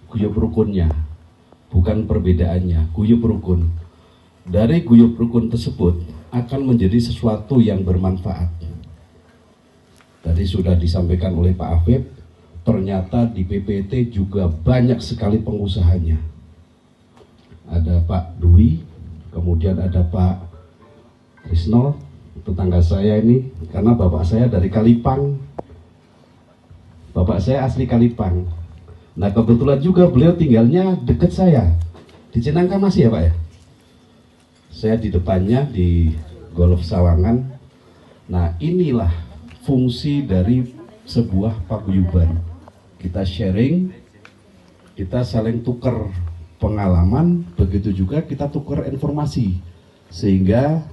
guyub rukunnya, bukan perbedaannya, guyub rukun. Dari guyub rukun tersebut akan menjadi sesuatu yang bermanfaat. Tadi sudah disampaikan oleh Pak Afif, ternyata di PPT juga banyak sekali pengusahanya. Ada Pak Dwi, kemudian ada Pak Krisno, tetangga saya ini, karena bapak saya dari Kalipang. Bapak saya asli Kalipang. Nah kebetulan juga beliau tinggalnya dekat saya, di Cinangka masih ya Pak ya? Saya di depannya di Golf Sawangan. Nah inilah fungsi dari sebuah paguyuban. Kita sharing, kita saling tukar pengalaman, begitu juga kita tukar informasi. Sehingga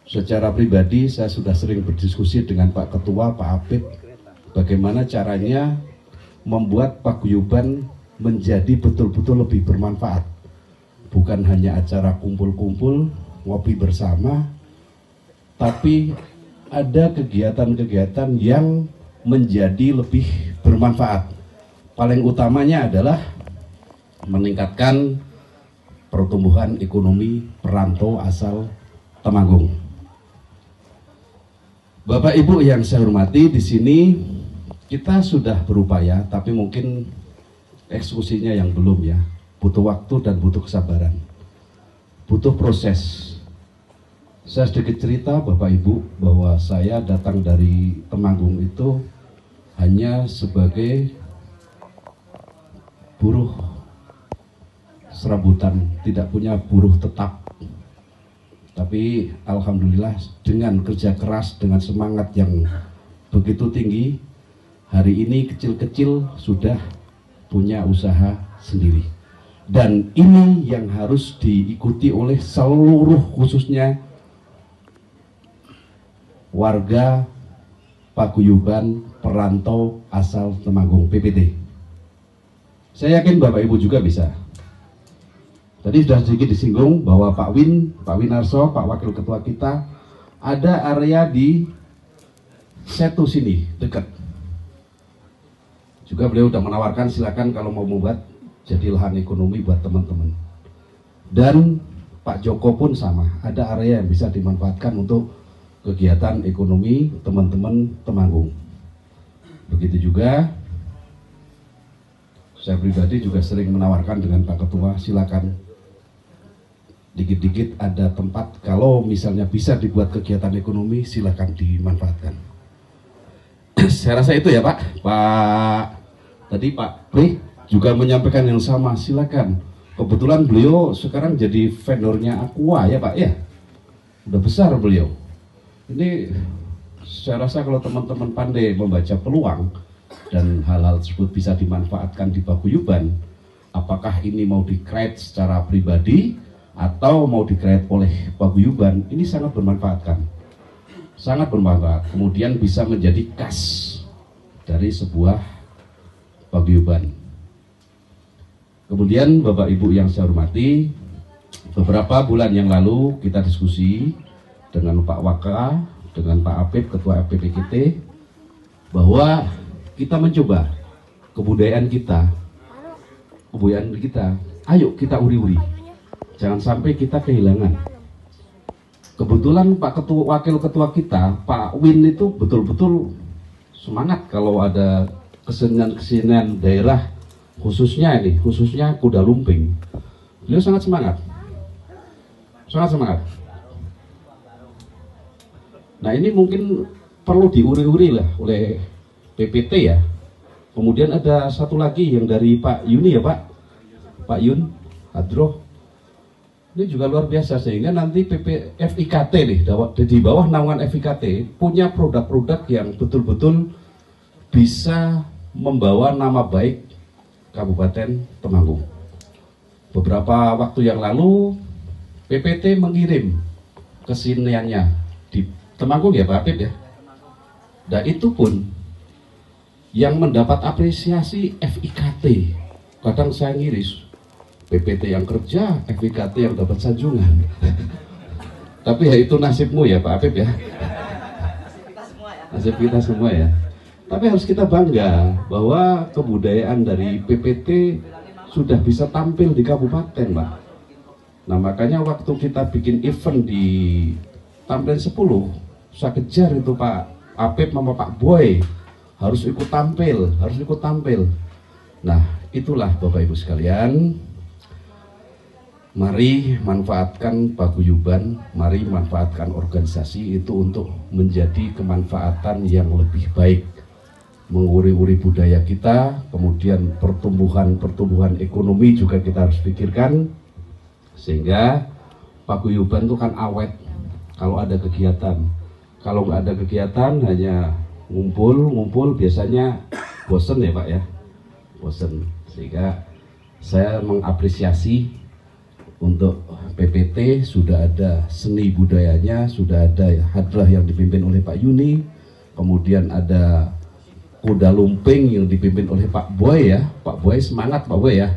secara pribadi saya sudah sering berdiskusi dengan Pak Ketua, Pak Apip, bagaimana caranya membuat paguyuban menjadi betul-betul lebih bermanfaat. Bukan hanya acara kumpul-kumpul, ngopi bersama, tapi ada kegiatan-kegiatan yang menjadi lebih bermanfaat. Paling utamanya adalah meningkatkan pertumbuhan ekonomi perantau asal Temanggung. Bapak Ibu yang saya hormati, di sini kita sudah berupaya, tapi mungkin eksekusinya yang belum ya. Butuh waktu dan butuh kesabaran, butuh proses. Saya sedikit cerita Bapak Ibu bahwa saya datang dari Temanggung itu hanya sebagai buruh serabutan, tidak punya buruh tetap. Tapi alhamdulillah dengan kerja keras, dengan semangat yang begitu tinggi, hari ini kecil-kecil sudah punya usaha sendiri. Dan ini yang harus diikuti oleh seluruh, khususnya warga paguyuban perantau asal Temanggung PPT. Saya yakin Bapak Ibu juga bisa. Tadi sudah sedikit disinggung bahwa Pak Winarso, Pak Wakil Ketua kita, ada area di Setu sini, dekat. Juga beliau sudah menawarkan silakan kalau mau membuat jadi lahan ekonomi buat teman-teman. Dan Pak Joko pun sama, ada area yang bisa dimanfaatkan untuk kegiatan ekonomi teman-teman Temanggung. Begitu juga saya pribadi juga sering menawarkan dengan Pak Ketua, silakan dikit-dikit ada tempat, kalau misalnya bisa dibuat kegiatan ekonomi, silakan dimanfaatkan. Saya rasa itu ya Pak. Tadi Pak Pri juga menyampaikan yang sama, silakan. Kebetulan beliau sekarang jadi vendornya Aqua ya Pak ya. Udah besar beliau. Ini saya rasa kalau teman-teman pandai membaca peluang dan hal-hal tersebut bisa dimanfaatkan di paguyuban, apakah ini mau di-create secara pribadi atau mau di-create oleh paguyuban, ini sangat bermanfaatkan. Sangat bermanfaat. Kemudian bisa menjadi kas dari sebuah paguyuban. Kemudian Bapak Ibu yang saya hormati, beberapa bulan yang lalu kita diskusi dengan Pak Waka, dengan Pak Apip, Ketua FPPKT, bahwa kita mencoba kebudayaan kita, ayo kita uri-uri, jangan sampai kita kehilangan. Kebetulan Pak Ketua, Wakil Ketua kita, Pak Win itu betul-betul semangat kalau ada kesenian-kesenian daerah, khususnya kuda lumping. Beliau sangat semangat, sangat semangat. Nah ini mungkin perlu diuri-uri lah oleh PPT ya. Kemudian ada satu lagi yang dari Pak Yuni ya Pak Yun Hadroh. Ini juga luar biasa, sehingga nanti FIKT nih, di bawah naungan FIKT punya produk-produk yang betul-betul bisa membawa nama baik Kabupaten Temanggung. Beberapa waktu yang lalu PPT mengirim keseniannya di Temanggung ya Pak Apip ya. Dan itu pun yang mendapat apresiasi FIKT. Kadang saya ngiris, PPT yang kerja, FIKT yang dapat sanjungan. Tapi ya itu nasibmu ya Pak Apip ya. Nasib kita semua ya. Tapi harus kita bangga bahwa kebudayaan dari PPT sudah bisa tampil di kabupaten, Pak. Nah, makanya waktu kita bikin event di Tamrin 10, saya kejar itu Pak Apip sama Pak Boy, harus ikut tampil, harus ikut tampil. Nah, itulah Bapak Ibu sekalian, mari manfaatkan paguyuban, mari manfaatkan organisasi itu untuk menjadi kemanfaatan yang lebih baik, menguri-uri budaya kita, kemudian pertumbuhan ekonomi juga kita harus pikirkan, sehingga paguyuban itu kan awet kalau ada kegiatan. Kalau nggak ada kegiatan, hanya ngumpul biasanya bosen ya Pak ya, bosen. Sehingga saya mengapresiasi untuk PPT sudah ada seni budayanya, sudah ada hadrah yang dipimpin oleh Pak Yuni, kemudian ada kuda lumping yang dipimpin oleh Pak Boy ya. Pak Boy semangat Pak Boy ya.